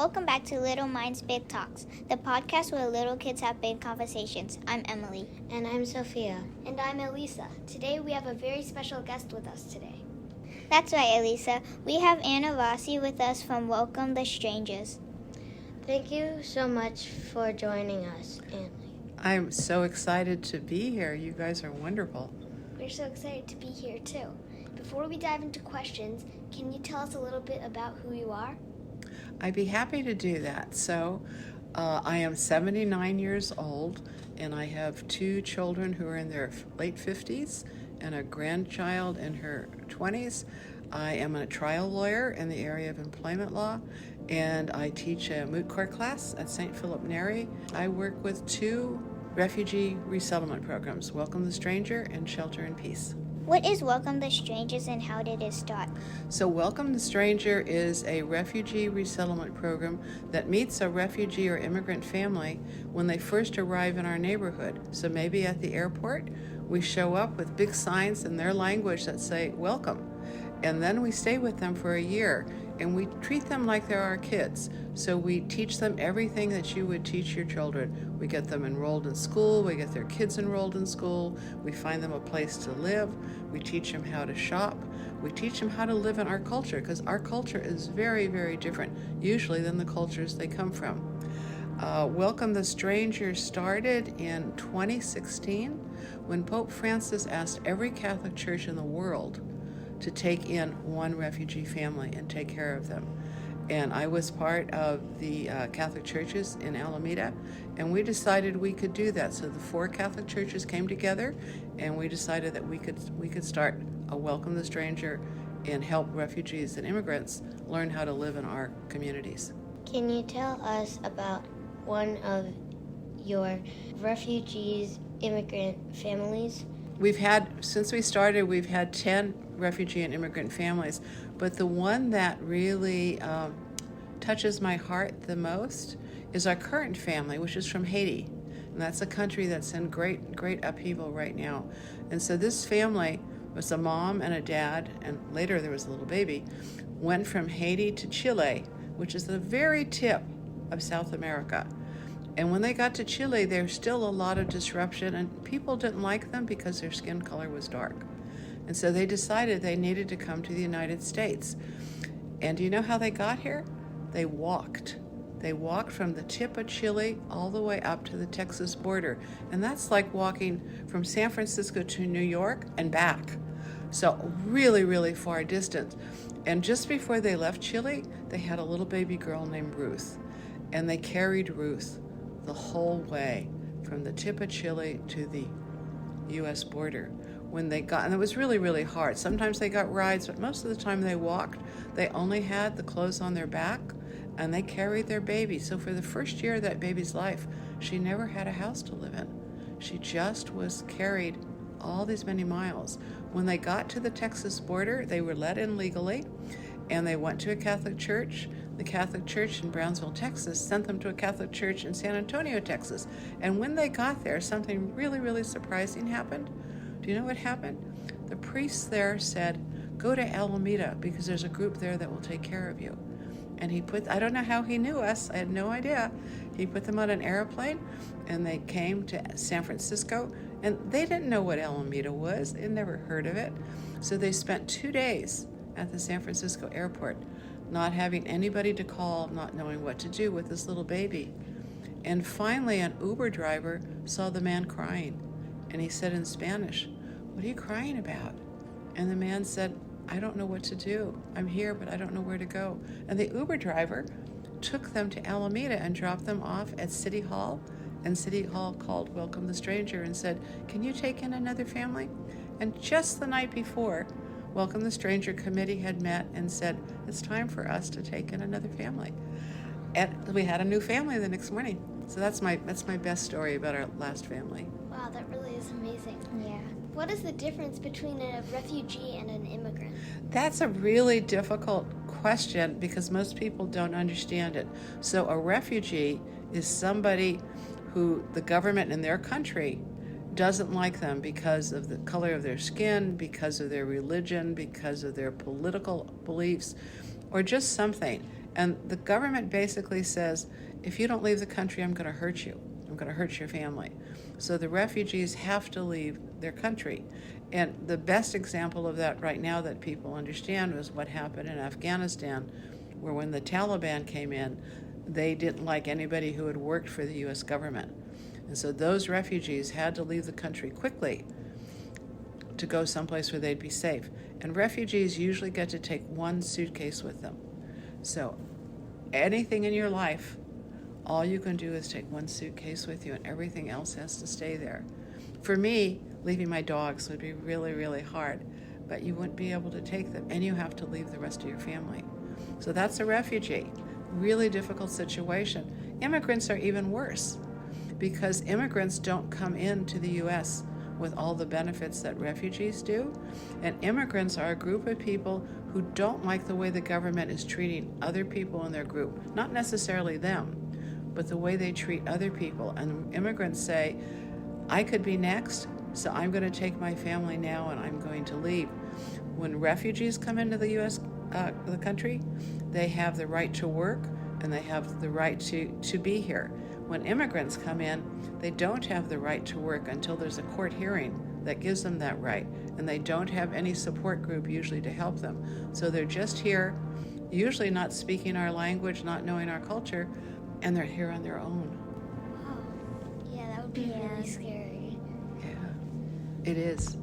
Welcome back to Little Minds Big Talks, the podcast where little kids have big conversations. I'm Emily. And I'm Sophia. And I'm Elisa. Today we have a very special guest with us today. That's right, Elisa. We have Anna Rossi with us from Welcome the Strangers. Thank you so much for joining us, Anna. I'm so excited to be here. You guys are wonderful. We're so excited to be here too. Before we dive into questions, can you tell us a little bit about who you are? I'd be happy to do that. So, I am 79 years old, and I have two children who are in their late 50s and a grandchild in her 20s. I am a trial lawyer in the area of employment law, and I teach a moot court class at St. Philip Neri. I work with two refugee resettlement programs, Welcome the Stranger and Shelter in Peace. What is Welcome the Strangers and how did it start? So Welcome the Stranger is a refugee resettlement program that meets a refugee or immigrant family when they first arrive in our neighborhood. So maybe at the airport, we show up with big signs in their language that say, welcome. And then we stay with them for a year, and we treat them like they're our kids. So we teach them everything that you would teach your children. We get them enrolled in school, we get their kids enrolled in school, we find them a place to live, we teach them how to shop, we teach them how to live in our culture, because our culture is very, very different, usually than the cultures they come from. Welcome the Stranger started in 2016 when Pope Francis asked every Catholic church in the world to take in one refugee family and take care of them. And I was part of the Catholic churches in Alameda, and we decided we could do that. So the four Catholic churches came together, and we decided that we could start a Welcome the Stranger and help refugees and immigrants learn how to live in our communities. Can you tell us about one of your refugees, immigrant families? Since we started, we've had 10 refugee and immigrant families, but the one that really touches my heart the most is our current family, which is from Haiti. And that's a country that's in great upheaval right now. And so this family was a mom and a dad, and later there was a little baby, went from Haiti to Chile, which is the very tip of South America. And when they got to Chile, there's still a lot of disruption, and people didn't like them because their skin color was dark. And so they decided they needed to come to the United States. And do you know how they got here? They walked. They walked from the tip of Chile all the way up to the Texas border. And that's like walking from San Francisco to New York and back. So really, really far distance. And just before they left Chile, they had a little baby girl named Ruth. And they carried Ruth the whole way from the tip of Chile to the U.S. border. And it was really, really hard. Sometimes they got rides, but most of the time they walked. They only had the clothes on their back, and they carried their baby. So for the first year of that baby's life, she never had a house to live in. She just was carried all these many miles. When they got to the Texas border, they were let in legally, and they went to a Catholic church. The Catholic church in Brownsville, Texas, sent them to a Catholic church in San Antonio, Texas. And when they got there, something really, really surprising happened. Do you know what happened? The priest there said, go to Alameda because there's a group there that will take care of you. And I don't know how he knew us, I had no idea. He put them on an airplane and they came to San Francisco, and they didn't know what Alameda was. They'd never heard of it. So they spent 2 days at the San Francisco airport, not having anybody to call, not knowing what to do with this little baby. And finally an Uber driver saw the man crying, and he said in Spanish, what are you crying about? And the man said, I don't know what to do. I'm here, but I don't know where to go. And the Uber driver took them to Alameda and dropped them off at City Hall. And City Hall called Welcome the Stranger and said, can you take in another family? And just the night before, Welcome the Stranger committee had met and said, it's time for us to take in another family. And we had a new family the next morning. So that's my best story about our last family. Wow, that really is amazing. Yeah. What is the difference between a refugee and an immigrant? That's a really difficult question because most people don't understand it. So a refugee is somebody who the government in their country doesn't like them because of the color of their skin, because of their religion, because of their political beliefs, or just something. And the government basically says, if you don't leave the country, I'm going to hurt you. I'm going to hurt your family. So the refugees have to leave their country. And the best example of that right now that people understand was what happened in Afghanistan, where when the Taliban came in, they didn't like anybody who had worked for the U.S. government. And so those refugees had to leave the country quickly to go someplace where they'd be safe. And refugees usually get to take one suitcase with them. So anything in your life, all you can do is take one suitcase with you, and everything else has to stay there. For me, leaving my dogs would be really, really hard, but you wouldn't be able to take them, and you have to leave the rest of your family. So that's a refugee. Really difficult situation. Immigrants are even worse, because immigrants don't come into the U.S. with all the benefits that refugees do. And immigrants are a group of people who don't like the way the government is treating other people in their group. Not necessarily them, but the way they treat other people. And immigrants say, I could be next, so I'm going to take my family now and I'm going to leave. When refugees come into the U.S. The country, they have the right to work and they have the right to be here. When immigrants come in, they don't have the right to work until there's a court hearing that gives them that right, and they don't have any support group usually to help them. So they're just here, usually not speaking our language, not knowing our culture, and they're here on their own. Oh, yeah, that would be really scary. Yeah, it is.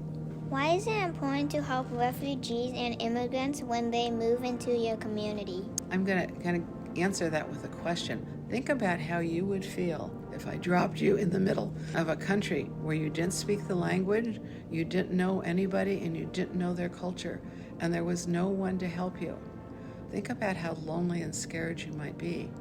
Why is it important to help refugees and immigrants when they move into your community? I'm going to kind of answer that with a question. Think about how you would feel if I dropped you in the middle of a country where you didn't speak the language, you didn't know anybody, and you didn't know their culture, and there was no one to help you. Think about how lonely and scared you might be.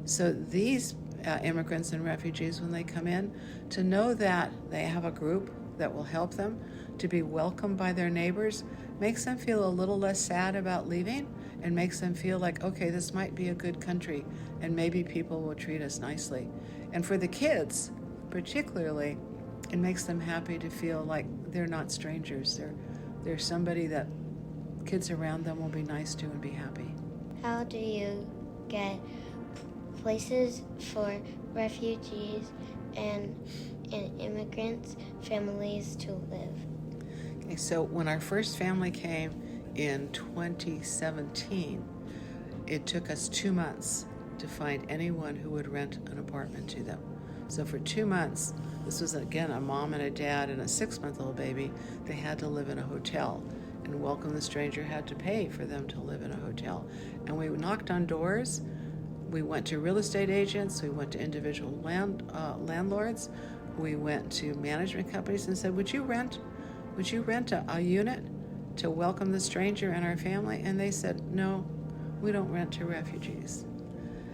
So these immigrants and refugees, when they come in, to know that they have a group that will help them, to be welcomed by their neighbors, makes them feel a little less sad about leaving, and makes them feel like, okay, this might be a good country, and maybe people will treat us nicely. And for the kids, particularly, it makes them happy to feel like they're not strangers. They're somebody that kids around them will be nice to and be happy. How do you get places for refugees and immigrants families to live? Okay, so when our first family came in 2017, it took us 2 months to find anyone who would rent an apartment to them. So for 2 months, this was again a mom and a dad and a 6-month-old baby, they had to live in a hotel, and Welcome the Stranger had to pay for them to live in a hotel. And we knocked on doors, we went to real estate agents, we went to individual landlords, we went to management companies and said, would you rent a unit to Welcome the Stranger and our family? And they said, no, we don't rent to refugees.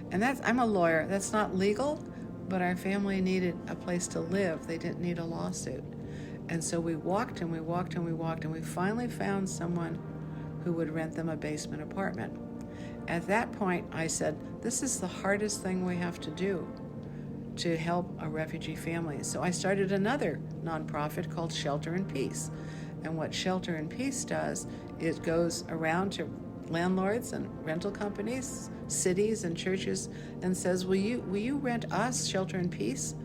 And I'm a lawyer, that's not legal, but our family needed a place to live. They didn't need a lawsuit. And so we walked and we walked and we walked, and we finally found someone who would rent them a basement apartment. At that point, I said, this is the hardest thing we have to do to help a refugee family. So I started another nonprofit called Shelter in Peace. And what Shelter in Peace does is goes around to landlords and rental companies, cities and churches, and says, will you rent us, Shelter in Peace,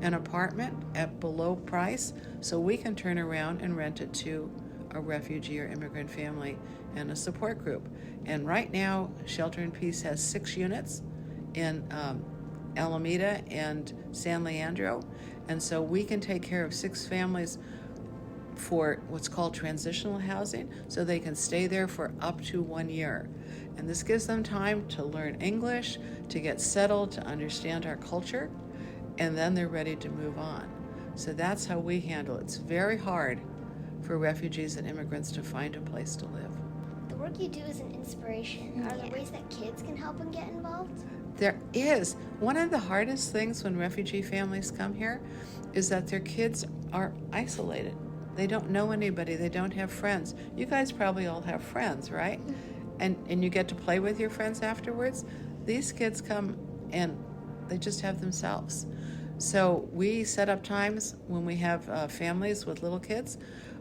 an apartment at below price so we can turn around and rent it to a refugee or immigrant family and a support group. And right now, Shelter in Peace has 6 units in Alameda and San Leandro, and so we can take care of 6 families for what's called transitional housing, so they can stay there for up to 1 year. And this gives them time to learn English, to get settled, to understand our culture, and then they're ready to move on. So that's how we handle it. It's very hard for refugees and immigrants to find a place to live. The work you do is an inspiration. Are there ways that kids can help and get involved? There is. One of the hardest things when refugee families come here is that their kids are isolated. They don't know anybody. They don't have friends. You guys probably all have friends, right? And you get to play with your friends afterwards. These kids come and they just have themselves. So we set up times when we have families with little kids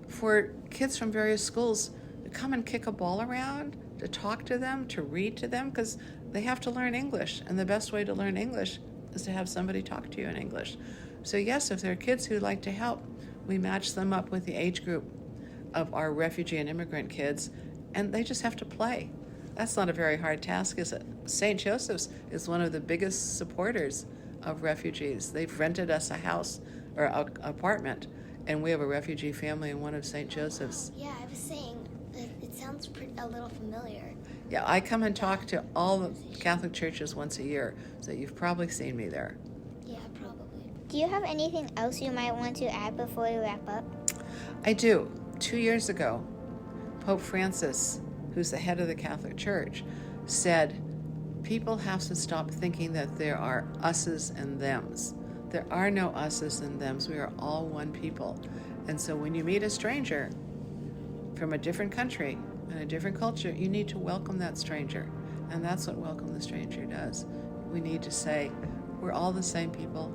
for kids from various schools to come and kick a ball around, to talk to them, to read to them, because they have to learn English, and the best way to learn English is to have somebody talk to you in English. So yes, if there are kids who like to help, we match them up with the age group of our refugee and immigrant kids, and they just have to play. That's not a very hard task, is it? St. Joseph's is one of the biggest supporters of refugees. They've rented us a house or an apartment, and we have a refugee family in one of St. Joseph's. Yeah, I was saying, it sounds a little familiar. Yeah, I come and talk to all the Catholic churches once a year, so you've probably seen me there. Yeah, probably. Do you have anything else you might want to add before we wrap up? I do. 2 years ago, Pope Francis, who's the head of the Catholic Church, said people have to stop thinking that there are us's and them's. There are no us's and them's. We are all one people. And so when you meet a stranger from a different country and a different culture, you need to welcome that stranger. And that's what Welcome the Stranger does. We need to say, we're all the same people,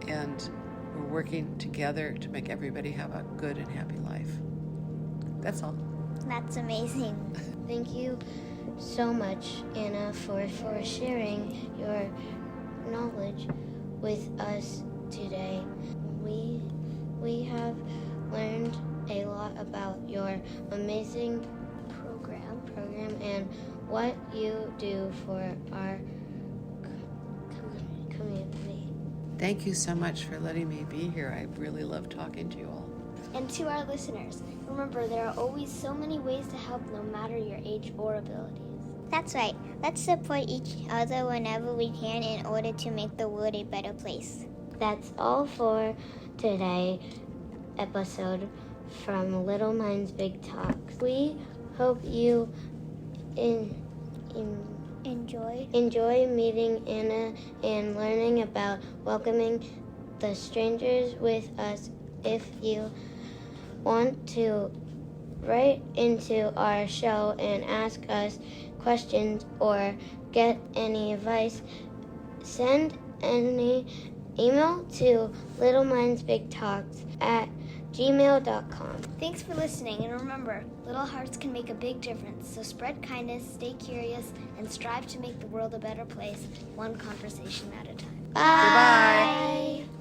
and we're working together to make everybody have a good and happy life. That's all. That's amazing. Thank you so much, Anna, for sharing your knowledge with us today. We have learned a lot about your amazing program and what you do for our community. Thank you so much for letting me be here. I really love talking to you all. And to our listeners, remember there are always so many ways to help, no matter your age or abilities. That's right. Let's support each other whenever we can in order to make the world a better place. That's all for today's episode from Little Minds Big Talks. We hope you enjoy meeting Anna and learning about welcoming the strangers with us. If you want to write into our show and ask us questions or get any advice, send any email to littlemindsbigtalks@gmail.com. Thanks for listening, and remember, little hearts can make a big difference, so spread kindness, stay curious, and strive to make the world a better place, one conversation at a time. Bye. Goodbye.